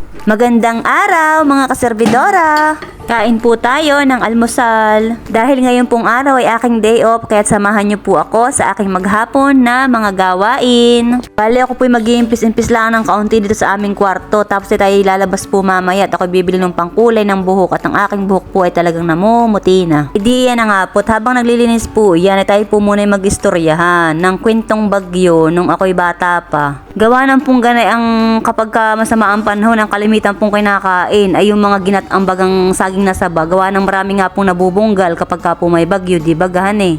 Magandang araw mga kaservidora! Kain po tayo ng almusal. Dahil ngayon pong araw ay aking day off, kaya't samahan niyo po ako sa aking maghapon na mga gawain. Bale ako po'y mag-iimpis-impis lang ng kaunti dito sa aming kwarto, tapos ay tayo lalabas po mamaya at ako bibili ng pangkulay ng buhok at ang aking buhok po ay talagang namumuti na. Hindi yan na nga po, habang naglilinis po yan ay tayo po muna mag-istoryahan ng kwentong bagyo nung ako'y bata pa. Gawa ng pong ganay ang kapag masama ang panahon, ang kalimitan pong kinakain ay yung mga ginat-ambagang saging na saba. Gawa ng marami nga pong nabubunggal kapag ka po may bagyo, di bagahan eh.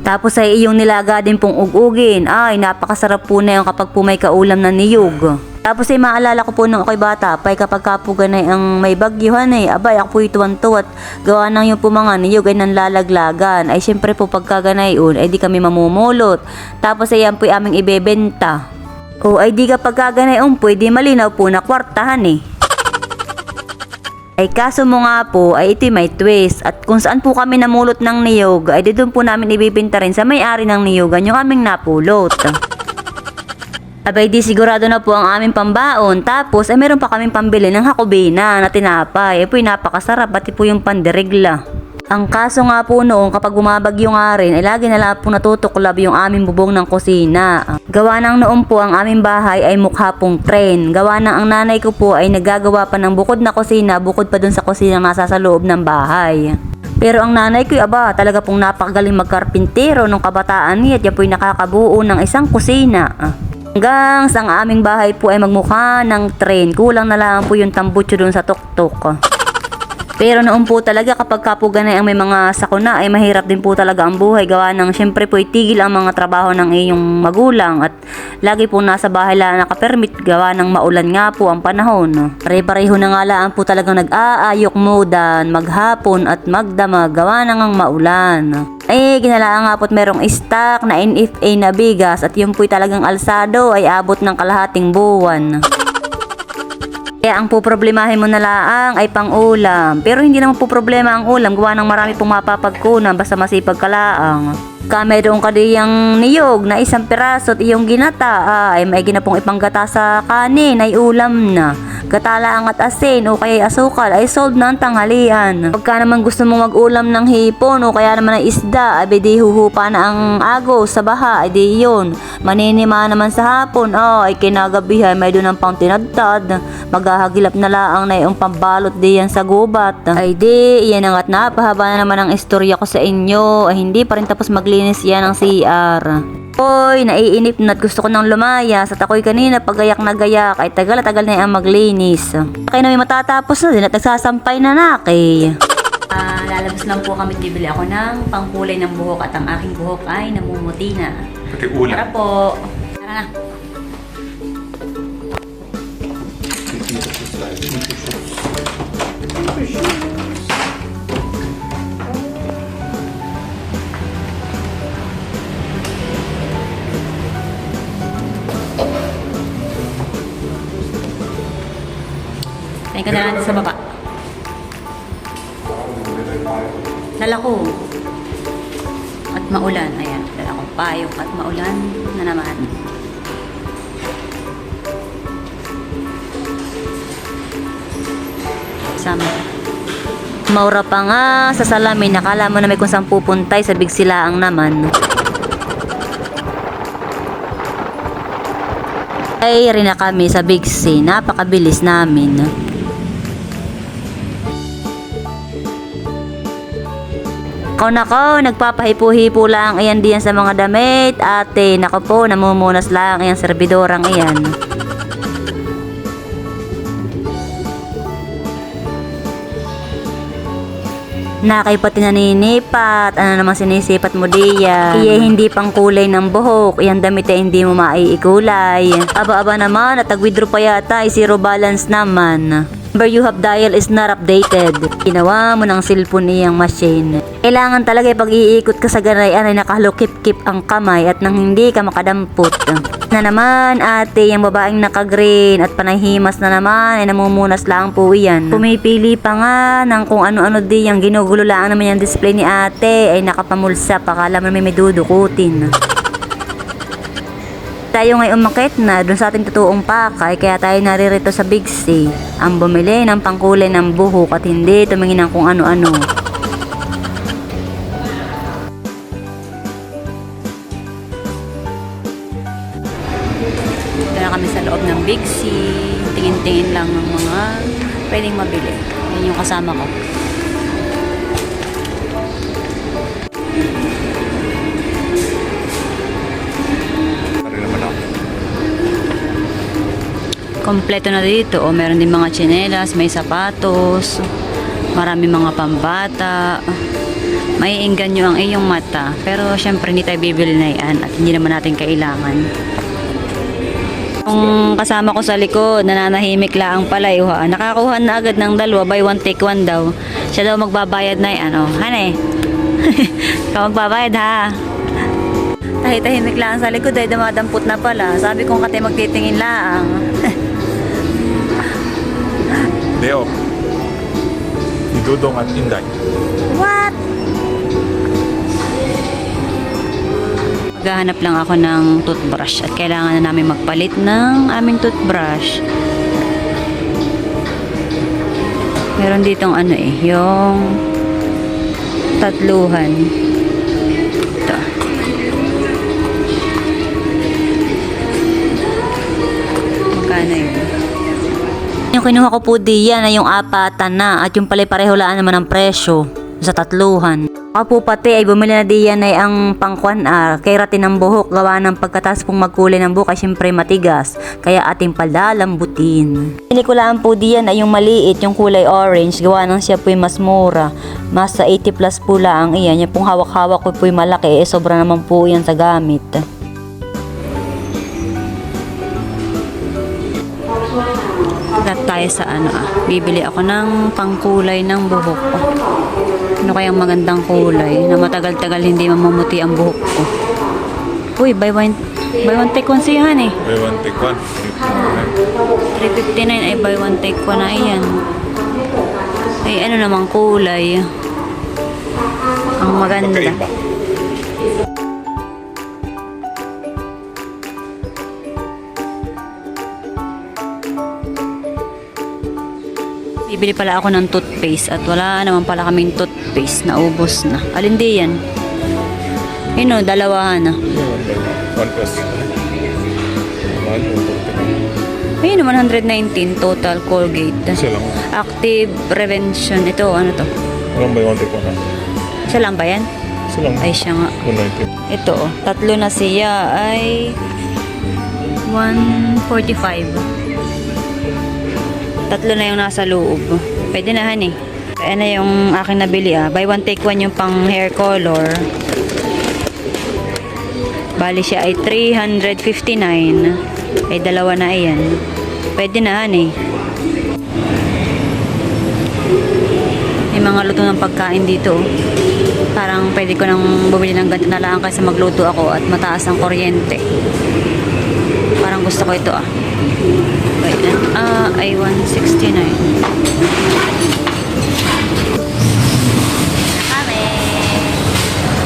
Tapos ay iyong nilaga din pong ugugin. Ay, napakasarap po na yung kapag po may kaulam na niyog. Tapos ay maalala ko po nung ako'y bata pa, kapag ka po ganay ang may bagyuhan eh, abay ako po ituwan-tuwat. Gawa ng yung po mga niyog ay nanlalaglagan. Ay syempre po pagka ganay ay di kami mamumulot. Tapos ay yan po aming ibebenta. O ay di kapag kaganay pwede malinaw po na kwartahan eh. Ay kaso mo nga po ay ito'y may twist. At kung saan po kami namulot ng niyog ay doon po namin ibibenta rin sa may-ari ng niyogan yung aming napulot. Abay di sigurado na po ang aming pambaon. Tapos ay meron pa kaming pambili ng hakubina na tinapay. Ay po'y napakasarap, pati po yung pandirigla. Ang kaso nga po noon kapag bumabagyo nga rin ay lagi na lang po natutuklab yung aming bubong ng kusina. Gawa ng noon po ang aming bahay ay mukha pong tren. Gawa ng ang nanay ko po ay nagagawa pa ng bukod na kusina, bukod pa dun sa kusina nasa sa loob ng bahay. Pero ang nanay ko talaga pong napakagaling magkarpintero nung kabataan niya at yan po'y nakakabuo ng isang kusina. Hanggang sa ang aming bahay po ay magmukha ng tren, kulang na lang po yung tambutso dun sa tuktok. Pero noon po talaga kapag kapuganay ang may mga sakuna ay mahirap din po talaga ang buhay. Gawa ng syempre po itigil ang mga trabaho ng iyong magulang at lagi po nasa bahay lang nakapermit gawa ng maulan nga po ang panahon. Pare-pareho na nga lang po talagang nag-aayok mudan, maghapon at magdamag gawa ng ang maulan. Ay ginalaan nga po't merong stock na NFA na bigas at yung po'y talagang alsado ay abot ng kalahating buwan. Kaya ang poproblemahin mo na laang ay pang-ulam. Pero hindi naman po problema ang ulam. Gawa ng marami pong mapapagkunan basta masipag ka laang. Kame doon ka diyang niyog na isang piraso at iyong ginata. Ay may ginapong ipanggata sa kanin ay ulam na. Gatalaang at asin o kaya asukal ay sold na ang tanghalian. Pagka naman gusto mong mag-ulam ng hipon o kaya naman ng isda, ay di huhupa na ang agos sa baha, ay di yun. Maninima naman sa hapon, ay kinagabihan may doon ang pang tinadtad. Maghahagilap na laang na yung pambalot diyan sa gubat. Ay di, iyan ang at napahaba na naman ang istorya ko sa inyo. Ay hindi pa rin tapos maglinis yan ng CR. Hoy, naiinip na at gusto ko nang lumayas at ako'y kanina pagayak na gayak ay tagal na yung maglinis. Kaya na may matatapos na din at nagsasampay na naki. Lalabas lang po kami, bibili ako ng pangkulay ng buhok at ang aking buhok ay namumuti na. Pati ulam. Tara po. Tara na. Tayo ka na natin sa baba. Dala ko. At maulan. Ayan. Dala kong payong at maulan na naman. Sama. Maura pa nga sa salamin. Nakala mo na may kung saan pupuntay sa bigsilaang naman. Ay rin na kami sa Big C. Napakabilis namin. Nako, nagpapahipo-hipo lang ayan diyan sa mga damit. Ate, nako po, namumunas lang ayan serbidorang ayan. Nakay pati naninipat. Ano naman sinisipat mo diyan? Iye hindi pang kulay ng buhok. Iyan damit ay hindi mo maiikulay. Aba-aba naman at tag-withdraw pa yata ay zero balance naman. Number you have dial is not updated. Ginawa mo ng cellphone niyang machine. Kailangan talaga pag-iikot ka sa ganayan ay nakahalukip-kip ang kamay at nang hindi ka makadampot. Na naman ate, yung babaeng naka-green at panahimas na naman ay namumunas lang po iyan. Pumipili pa nga ng kung ano-ano di yung ginugulo lang naman yung display ni ate ay nakapamulsa pa kala mo may dudukutin. Tayo ngayon umakit na dun sa ating totoong pakay, kaya tayo naririto sa Big C. Ang bumili ng pangkulay ng buhok at hindi tumingin ng kung ano-ano. Ito na kami sa loob ng Big C. Tingin-tingin lang ng mga pwedeng mabili. Yan yung kasama ko. Kompleto na dito. O, meron din mga tsinelas, may sapatos, marami mga pambata. Maiinggan nyo ang iyong mata. Pero syempre hindi tayo bibili na yan at hindi naman natin kailangan. Yung kasama ko sa likod, nananahimik lang pala. Nakakuha na agad ng dalawa, buy one take one daw. Siya daw magbabayad na yan. Hane, ikaw magbabayad ha. Tahimik lang sa likod ay dumadampot na pala. Sabi kong kate magtitingin lang. Leo, si Dudong at Inday. What? Maghahanap lang ako ng toothbrush at kailangan na namin magpalit ng aming toothbrush. Meron ditong yung tatluhan. Ito. Magkano yun? Yung kinuha ko po diyan ay yung apatan na at yung pala'y parehulaan naman ng presyo sa tatluhan. Ako po pati ay bumili na diyan ay ang pangkwan kay rati ng buhok gawa ng pagkatas pong magkulay ng buhok ay syempre matigas kaya ating palalambutin. Pinikulaan po diyan ay yung maliit yung kulay orange gawa ng siya po mas mura. Mas sa 80 plus po lang iyan. Yung pong hawak-hawak ko po malaki sobra naman po yan sa gamit. Gat tayo sa bibili ako ng pangkulay ng buhok ko. Ano kayang magandang kulay na matagal-tagal hindi mamumuti ang buhok ko. Uy, buy one take one siya eh. Buy one take one. 359 ay buy one take one na iyan. Ay ano namang kulay. Ang maganda. Magkaiba. Bibili pala ako ng toothpaste at wala naman pala kaming toothpaste. Naubos na. Alin di yan? Dalawahan na. One plus. Ayun naman 119 total Colgate. Isa lang. Active Prevention. Ito, ano to? Walang buy one take one. Siya lang ba yan? Isa lang. Ay, siya nga. 190. Ito, tatlo na siya ay 145. Tatlo na yung nasa loob. Pwede na han eh. Kaya na yung aking nabili Buy one take one yung pang hair color. Bali siya ay 359. Ay dalawa na iyan. Pwede na han eh. May mga luto ng pagkain dito. Parang pwede ko nang bumili ng ganito na lang kasi magluto ako at mataas ang kuryente. Parang gusto ko ito ay 169. Kami.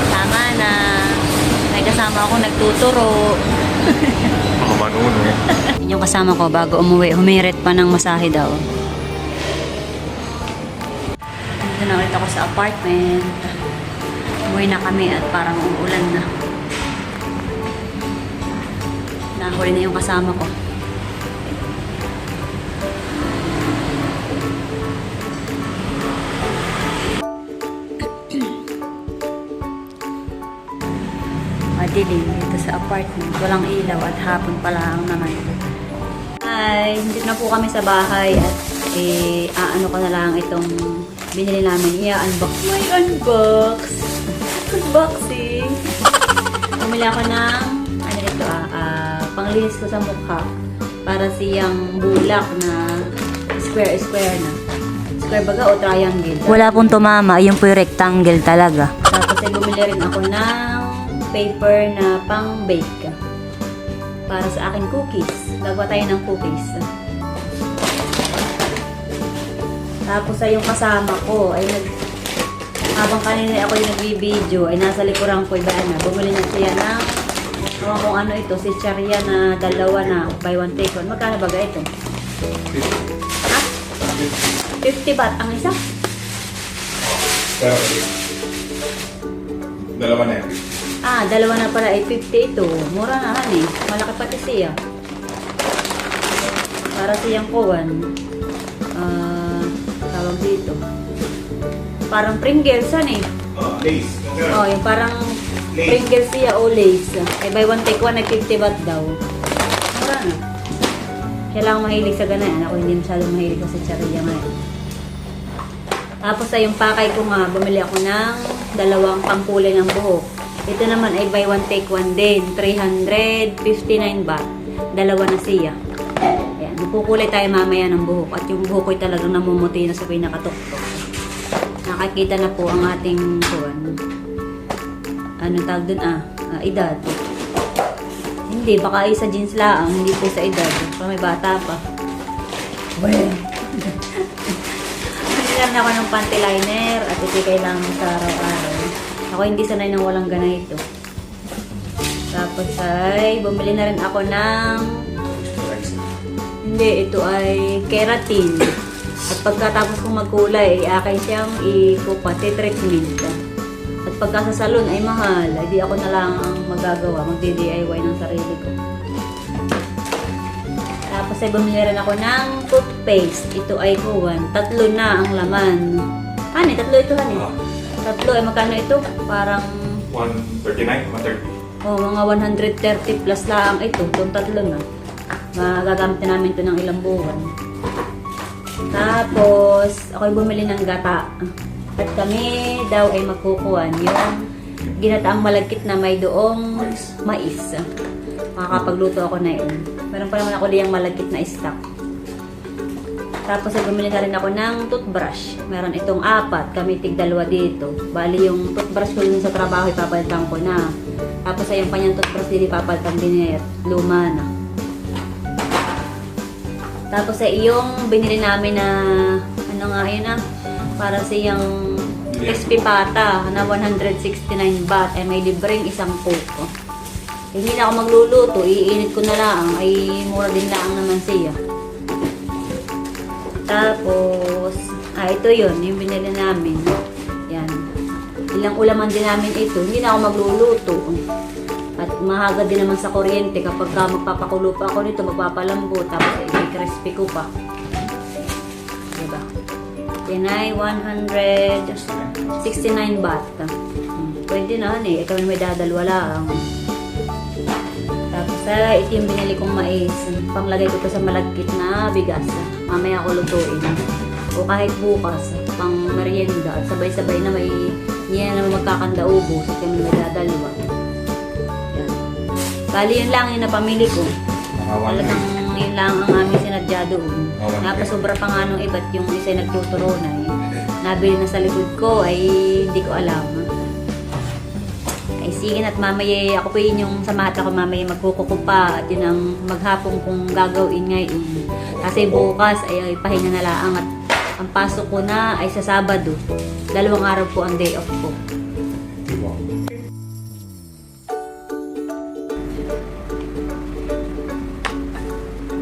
Tama na. May kasama ako nagtuturo. Ako manuno. Yung kasama ko bago umuwi, humirit pa ng masahe daw. Dito na ulit ako sa apartment. Umuwi na kami at parang umuulan na. Nahuli na yung kasama ko. Madilim dito sa apartment. Walang ilaw at hapon pala ang naman. Ay, hindi na po kami sa bahay at aano ko na lang itong binili namin. I-unbox. May unbox! Unboxing! Bumili ako ng panglinis ko sa mukha para siyang bulak na square na. Square baga o triangle. Wala pong tumama. Yung po yung rectangle talaga. Tapos ay bumili rin ako ng paper na pang bake para sa akin cookies. Gagawa tayo ng cookies. Tapos ay yung kasama ko ay habang kanina ako yung nagbi-video ay nasa likuran ko iba na bumili na siya ng Ewan kung ano ito, si Charia na dalawa na buy one take one. Magkano ba ito? Ha? 50 baht ang isa? Pero, dalawa na yan. Ah, dalawa na pala ay 50 ito. Mura na han eh. Malaki pati siya. Para siyang kuwan. Tawag dito. Parang Pringles han eh. Lace. Oh, yung parang Lace. Pringles siya o Lace. Eh, buy one take one ay 50 baht daw. Mura na. Siya lang mahilig sa ganayan. Ako hindi masyadong mahilig sa Charia ngayon. Tapos ay yung pakay ko nga, bumili ako ng dalawang pangkulay ng buhok. Ito naman ay buy one take one din. 359 baht. Dalawa na siya. Ayan, magkukulay tayo mamaya ng buhok. At yung buhok ko ay talagang namumuti na sa pinakatuktok. Nakakita na po ang ating kuwan. Ano tawag dun edad. Hindi, baka ay sa jeans lang. Hindi po sa edad. Para may bata pa. Well. Kailangan ako ng panty liner at ito kailangan mo sa araw-araw. Ako hindi sanay nang walang ganito. Tapos ay bumili na rin ako ng hindi, ito ay keratin. At pagkatapos kong magkulay, ay akin siyang ipupati treatment. At pagka sa salon ay mahal, ay di ako na lang ang magagawa, magdi-DIY ng sarili ko. Tapos ay bumili rin ako ng toothpaste. Ito ay kuwan. 3 na ang laman. Hani, 3 ito hani. 3 ay magkano ito? Parang 139, 130. mga 130 plus lang ito. Itong 3 na. Magagamit na namin ito ng ilang buwan. Tapos, ako'y bumili ng gata. At kami daw ay magkukuhan yung ginataang malagkit na may doong mais. Makakapagluto ako na yun. Meron pa naman ako diyang malagkit na stock. Tapos ay bumili na rin ako ng toothbrush. Meron itong 4. Kami tig-2 dito. Bali yung toothbrush ko dun sa trabaho ipapalitan ko na. Tapos ay yung kanyang toothbrush din ipapalitan din niya. Luma na. Tapos ay yung binili namin na ano nga yun para siyang crispy pata na 169 baht ay may libreng isang coke. Hindi na ako magluluto, iinit ko na lang, ay mura din lang naman siya. Tapos, ito yun, yung binili namin. Yan. Ilang ulaman din namin ito, hindi na ako magluluto. At mahaga din naman sa kuryente kapag magpapakulo pa ako nito, magpapalambot, tapos i-crispy ko pa. Diba? Yan ay 169 baht. Pwede na, ikaw na may dadalwa lang. Tapos ito yung binili kong mais. Panglagay ko to sa malagkit na bigas. Mamaya ako lutuin. O kahit bukas, pang merienda. At sabay-sabay na may niya na magkakanda ubos. At kami may dadalwa. Yan. Bali yun lang yung napamili ko. Talagang yun lang ang aming sinadya doon. Napasobra pa nga nung iba't yung isa nagtuturo na nabili na sa likod ko ay hindi ko alam. Ay sige at mamaya ako po yun yung sa mata ko mamaya magkukuko pa at yun ang maghapon kong gagawin ngayon. Kasi bukas ay pahinga na lang at ang pasok ko na ay sa Sabado. 2 araw po ang day off ko.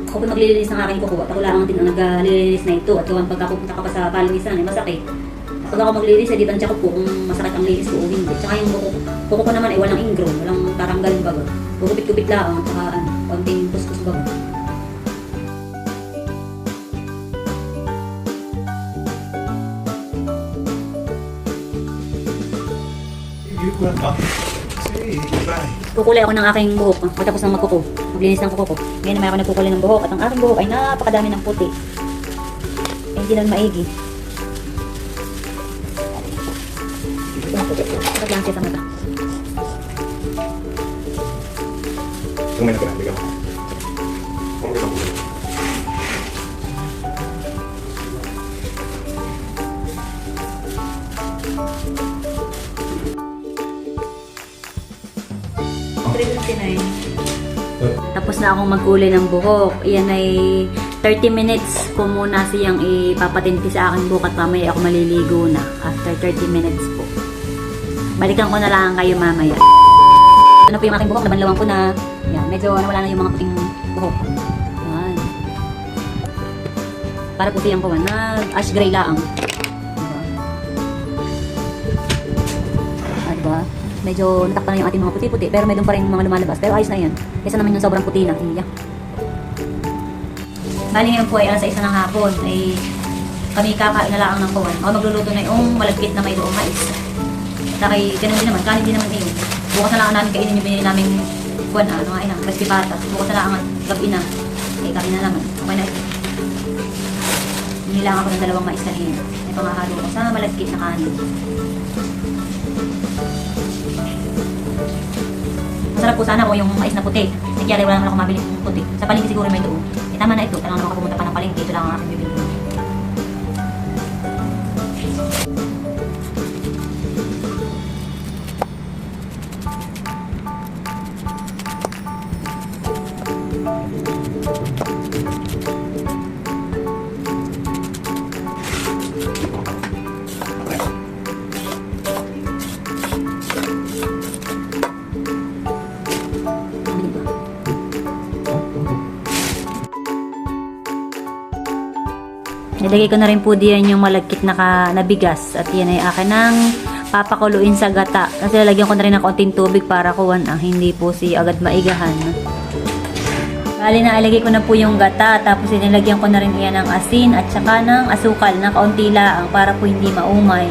Ako po naglilinis ng aking kuko at ako lang din ang naglilinis na ito at kung pagkapupunta ka pa sa palinisan ay masakit. Pag ako maglinis ay di bansya ko po kung masakit ang linis ko o hindi. Tsaka yung kuko ko naman ay walang ingrown, walang taranggalin baga. Gugupit-gupit lang, tsaka konting kuskus baga. Kukulay ako ng aking buhok matapos ng magkuko. Maglinis ng kuko ko. Ngayon naman ako nagkukulay ng buhok at ang aking buhok ay napakadami ng puti. Eh, hindi na maigi. Dapat lang siya sa mata. Kumain ka na, bigyan mo. Tapos na akong magkulay ng buhok. Iyan ay 30 minutes ko muna siyang ipapatinti sa aking buhok at mamaya ako maliligo na. After 30 minutes po. Balikan ko na lang kayo mamaya. na po yung aking buhok, nabanlawan ko na. Yan, medyo nawala na yung mga puting buhok. Yan. Para puti ang kawan, nag-ash gray laang. Diba? Diba? Medyo natakpan na yung ating mga puti-puti, pero may doon pa rin mga lumalabas. Pero ayos na yan. Kesa naman yung sobrang puti na. Iya. Bali ngayon po ay alas 6 ng hapon. Ay kami kakain na lang ng kawan. Ako magluluto na yung malagkit na may doong mais. At kay, ganun din naman, kanin din naman yun. Bukas na lang namin kainin yung binili namin kuwan na, mga inang, crispy patas. Bukas na lang ang gabi na. Okay, kami na naman. Okay na ito. Hinilang ako ng 2 mais kanina. May pangahalo ko sa malagkit na kanin. Masarap po sana kung yung mais na puti. Kaya wala naman ako mabili ng puti. Sa palengke siguro may doon. Eh, tama na ito. Kailangan naman pumunta pa ng palengke. Ito lang ang aking bibili. Nilagay ko na rin po diyan yung malagkit na bigas at yan ay akin ng papakuluin sa gata. Kasi lalagyan ko na rin ng konting tubig para kuwan hindi po si agad maigahan. Bali na ilagay ko na po yung gata tapos nilagyan ko na rin iyan ng asin at saka ng asukal na kaunti lang para po hindi maumay.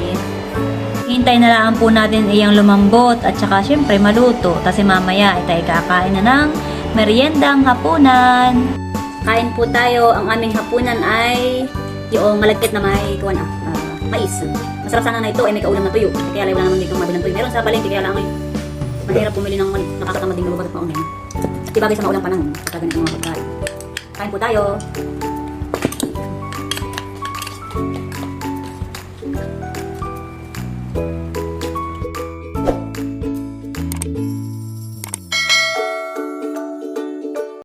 Hintay na lang po natin iyang lumambot at saka syempre maluto. Kasi mamaya tayo kakain na ng meriendang hapunan. Kain po tayo. Ang aming hapunan ay yung malagkit na may kuwan mais. Masarap sana na ito ay may kaulam na tuyo. Kaya wala naman dito mabili ng tuyo. Meron sa palengke kaya lang ay mahirap pumili ng nakakatamad ding lubat at maunay. At ibagay sa maulang panahon. Kaya ganito mga pagkain. Kain po tayo.